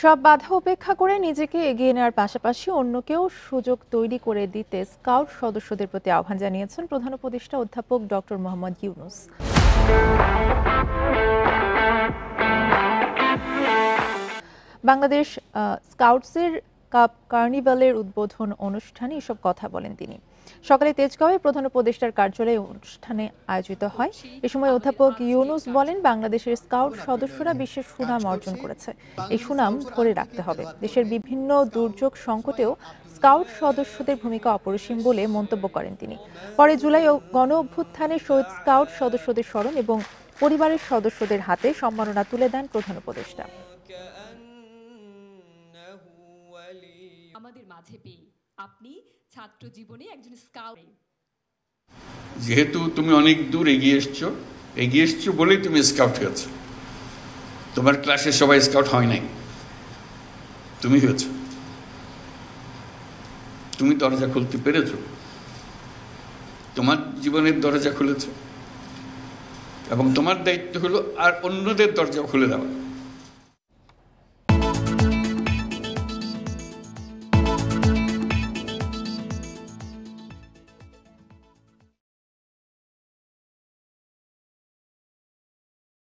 সব বাধা উপেক্ষা করে নিজেকে এগিয়ে নেওয়ার পাশাপাশি অন্যকেও সুযোগ তৈরি করে দিতে স্কাউট সদস্যদের প্রতি আহ্বান জানিয়েছেন প্রধান উপদেষ্টা অধ্যাপক ডক্টর মোহাম্মদ ইউনূস। বাংলাদেশ স্কাউটসের কাপ কার্নিভালের উদ্বোধন অনুষ্ঠানে এসব কথা বলেন তিনি। সকালে তেজগাঁওয়ে প্রধান উপদেষ্টার কার্যালয়ে অনুষ্ঠানে আয়োজিত হয়। এ সময় অধ্যাপক ইউনূস বলেন, বাংলাদেশের স্কাউট সদস্যরা বিশেষ সুনাম অর্জন করেছে। এই সুনাম ধরে রাখতে হবে। দেশের বিভিন্ন দুর্যোগ সংকটেও স্কাউট সদস্যদের ভূমিকা অপরিসীম বলে মন্তব্য করেন তিনি। পরে জুলাই গণ অভ্যুত্থানে শহীদ স্কাউট সদস্যদের স্মরণ এবং পরিবারের সদস্যদের হাতে সম্মাননা তুলে দেন প্রধান উপদেষ্টা। আমাদের মাঝে পেয়ে আপনি ছাত্র জীবনে একজন স্কাউট। যেহেতু তুমি অনেক দূর এগিয়ে এসছো বলেই তুমি স্কাউট হয়েছো। তোমার ক্লাসে সবাই স্কাউট হয় নাই, তুমি হয়েছো। তুমি দরজা খুলতে পেরেছো, তোমার জীবনের দরজা খুলেছো এবং তোমার দায়িত্ব হলো আর অন্যদের দরজা খুলে দেওয়া।